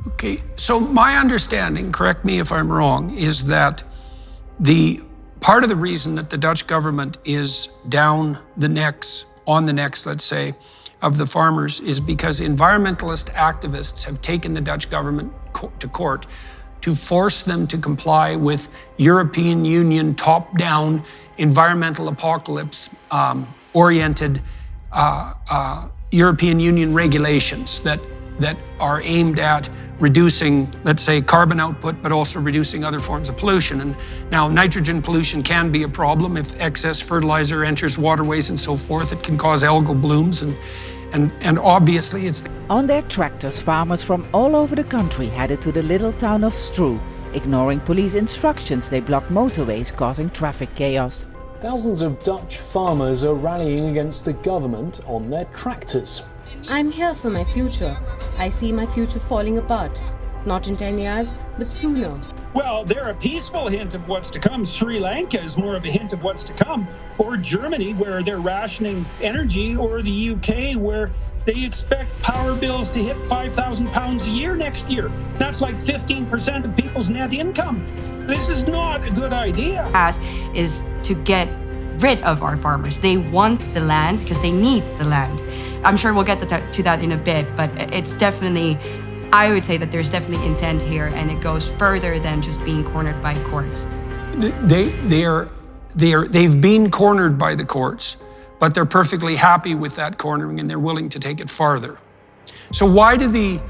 Okay, so my understanding, correct me if I'm wrong, is that the part of the reason that the Dutch government is down the necks, on the necks, let's say, of the farmers is because environmentalist activists have taken the Dutch government to court to force them to comply with European Union top-down environmental apocalypse oriented European Union regulations that are aimed at reducing, let's say, carbon output, but also reducing other forms of pollution. And now nitrogen pollution can be a problem if excess fertilizer enters waterways and so forth. It can cause algal blooms and obviously it's... On their tractors, farmers from all over the country headed to the little town of Stroe. Ignoring police instructions, they blocked motorways, causing traffic chaos. Thousands of Dutch farmers are rallying against the government on their tractors. I'm here for my future. I see my future falling apart. Not in 10 years, but sooner. Well, they're a peaceful hint of what's to come. Sri Lanka is more of a hint of what's to come. Or Germany, where they're rationing energy, or the UK, where they expect power bills to hit £5,000 a year next year. That's like 15% of people's net income. This is not a good idea. Is to get rid of our farmers. They want the land because they need the land. I'm sure we'll get to that in a bit, but it's definitely, I would say that there's definitely intent here, and it goes further than just being cornered by courts. They've been cornered by the courts, but they're perfectly happy with that cornering and they're willing to take it farther. So why does the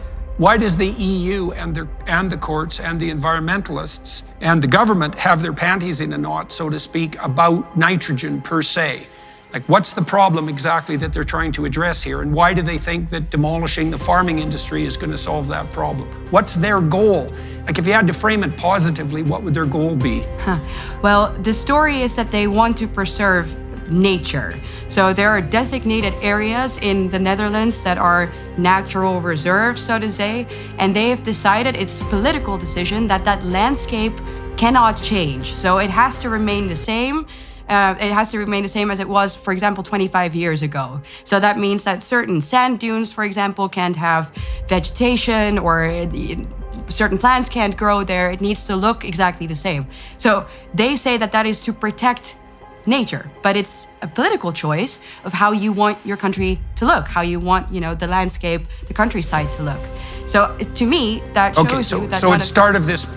EU and the courts and the environmentalists and the government have their panties in a knot, so to speak, about nitrogen per se? Like, what's the problem exactly that they're trying to address here? And why do they think that demolishing the farming industry is going to solve that problem? What's their goal? Like, if you had to frame it positively, what would their goal be? Well, the story is that they want to preserve nature. So there are designated areas in the Netherlands that are natural reserves, so to say, and they have decided, it's a political decision, that that landscape cannot change. So it has to remain the same. It has to remain the same as it was, for example, 25 years ago. So that means that certain sand dunes, for example, can't have vegetation, or certain plants can't grow there. It needs to look exactly the same. So they say that that is to protect nature, but it's a political choice of how you want your country to look, how you want, the landscape, the countryside to look. So to me, that shows you that. So the start of this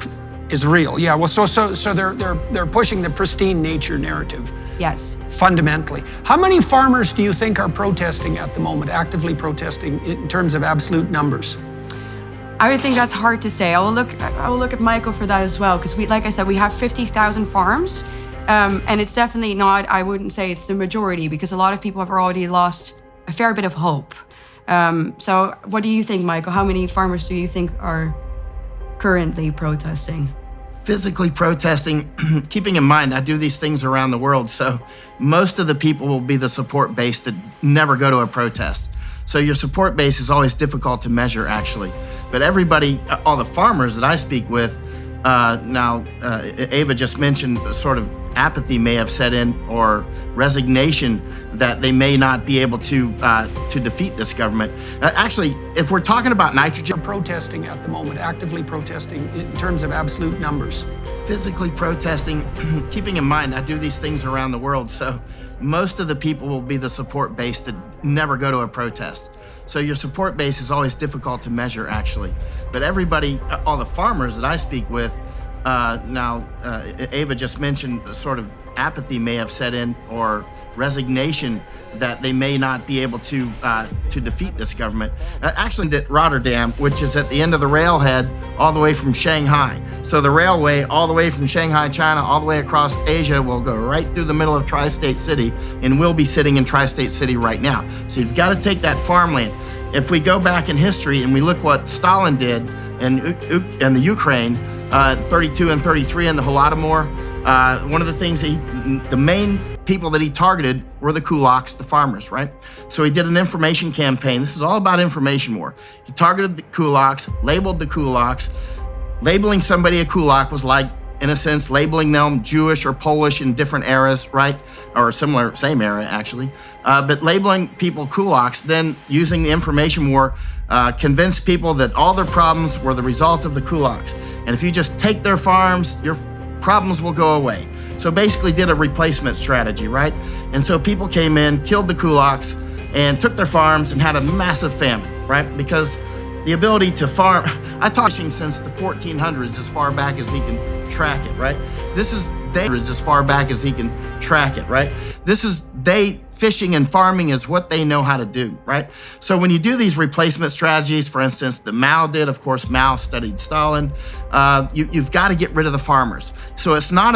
is real. Yeah, well, so they're pushing the pristine nature narrative. Yes. Fundamentally. How many farmers do you think are protesting at the moment, actively protesting in terms of absolute numbers? I would think that's hard to say. I will look at Michael for that as well, because like I said, we have 50,000 farms, and it's definitely not, I wouldn't say it's the majority, because a lot of people have already lost a fair bit of hope. So what do you think, Michael? How many farmers do you think are currently protesting? Physically protesting, keeping in mind, I do these things around the world, so most of the people will be the support base that never go to a protest. So your support base is always difficult to measure, actually. But everybody, all the farmers that I speak with, Ava just mentioned sort of apathy may have set in, or resignation that they may not be able to defeat this government. Actually, if we're talking about nitrogen... Protesting at the moment, actively protesting in terms of absolute numbers. Physically protesting, keeping in mind, I do these things around the world, so most of the people will be the support base that never go to a protest. So your support base is always difficult to measure, actually. But everybody, all the farmers that I speak with, Ava just mentioned sort of apathy may have set in, or resignation that they may not be able to defeat this government. Actually, at Rotterdam, which is at the end of the railhead, all the way from Shanghai. So the railway all the way from Shanghai, China, all the way across Asia will go right through the middle of Tri-State City, and we'll be sitting in Tri-State City right now. So you've got to take that farmland. If we go back in history and we look what Stalin did in the Ukraine, 32 and 33 in the Holodomor, one of the things the main people that he targeted were the kulaks, the farmers, right? So he did an information campaign. This is all about information war. He targeted the kulaks, labeled the kulaks. Labeling somebody a kulak was like in a sense, labeling them Jewish or Polish in different eras, right? Or similar, same era, actually. But labeling people kulaks, then using the information war, convinced people that all their problems were the result of the kulaks. And if you just take their farms, your problems will go away. So basically did a replacement strategy, right? And so people came in, killed the kulaks, and took their farms and had a massive famine, right? Because the ability to farm, I taught fishing since the 1400s, as far back as he can track it, right? This is as far back as he can track it, right? This is fishing and farming is what they know how to do, right? So when you do these replacement strategies, for instance, that Mao did, of course, Mao studied Stalin, you've got to get rid of the farmers. So it's not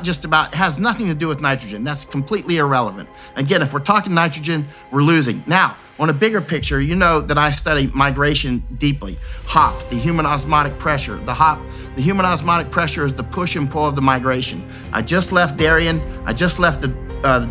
just about, it has nothing to do with nitrogen. That's completely irrelevant. Again, if we're talking nitrogen, we're losing. Now, on a bigger picture, you know that I study migration deeply. HOP, the human osmotic pressure. The human osmotic pressure is the push and pull of the migration. I just left Darien. I just left the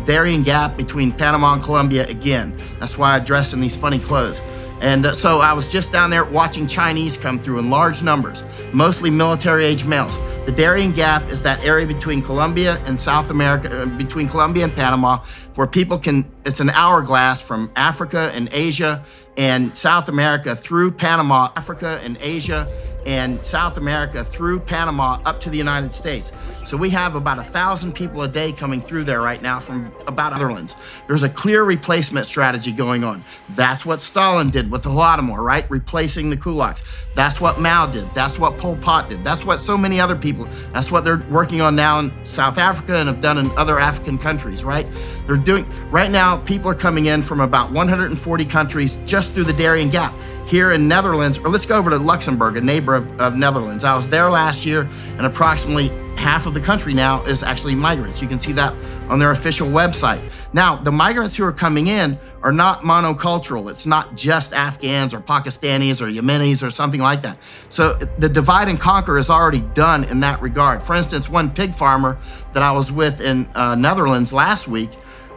Darien Gap between Panama and Colombia again. That's why I dressed in these funny clothes. And so I was just down there watching Chinese come through in large numbers, mostly military-age males. The Darien Gap is that area between Colombia and South America, between Colombia and Panama, where people can, it's an hourglass from Africa and Asia and South America through Panama, Africa and Asia and South America through Panama up to the United States. So we have about 1,000 people a day coming through there right now from about Netherlands. There's a clear replacement strategy going on. That's what Stalin did with the Holodomor, right? Replacing the kulaks. That's what Mao did. That's what Pol Pot did. That's what so many other people, that's what they're working on now in South Africa and have done in other African countries, right? They're doing, right now, people are coming in from about 140 countries just through the Darien Gap. Here in Netherlands, or let's go over to Luxembourg, a neighbor of Netherlands. I was there last year, and approximately half of the country now is actually migrants. You can see that on their official website. Now, the migrants who are coming in are not monocultural. It's not just Afghans or Pakistanis or Yemenis or something like that. So the divide and conquer is already done in that regard. For instance, one pig farmer that I was with in Netherlands last week,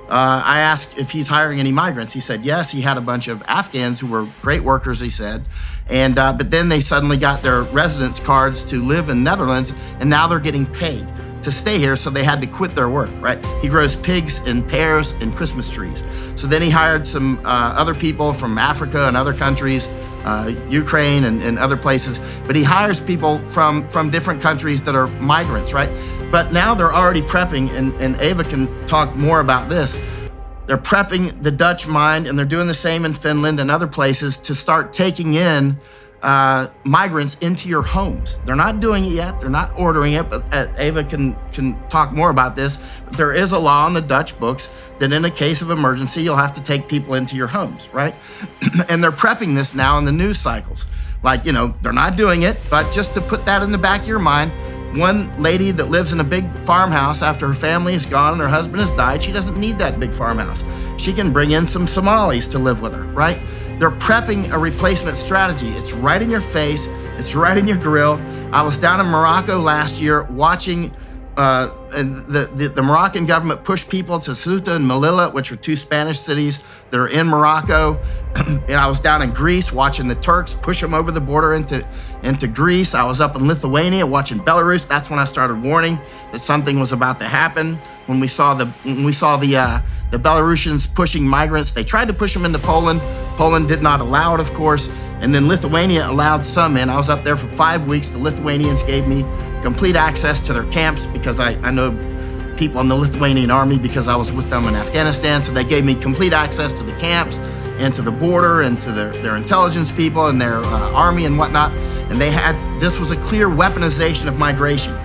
I asked if he's hiring any migrants. He said yes. He had a bunch of Afghans who were great workers, he said. And but then they suddenly got their residence cards to live in Netherlands, and now they're getting paid to stay here, so they had to quit their work, right? He grows pigs and pears and Christmas trees. So then he hired some other people from Africa and other countries, Ukraine and other places, but he hires people from different countries that are migrants, right? But now they're already prepping, and Ava can talk more about this. They're prepping the Dutch mind, and they're doing the same in Finland and other places to start taking in migrants into your homes. They're not doing it yet. They're not ordering it, but Ava can talk more about this. But there is a law in the Dutch books that in a case of emergency, you'll have to take people into your homes, right? And they're prepping this now in the news cycles. Like, you know, they're not doing it, but just to put that in the back of your mind, one lady that lives in a big farmhouse after her family is gone and her husband has died, she doesn't need that big farmhouse. She can bring in some Somalis to live with her, right? They're prepping a replacement strategy. It's right in your face. It's right in your grill. I was down in Morocco last year watching the Moroccan government push people to Ceuta and Melilla, which are two Spanish cities that are in Morocco. And I was down in Greece watching the Turks push them over the border into Greece. I was up in Lithuania watching Belarus. That's when I started warning that something was about to happen. When we saw the Belarusians pushing migrants, they tried to push them into Poland. Poland did not allow it, of course. And then Lithuania allowed some in. I was up there for 5 weeks. The Lithuanians gave me complete access to their camps because I know people in the Lithuanian army because I was with them in Afghanistan. So they gave me complete access to the camps and to the border and to their intelligence people and their army and whatnot. And this was a clear weaponization of migration.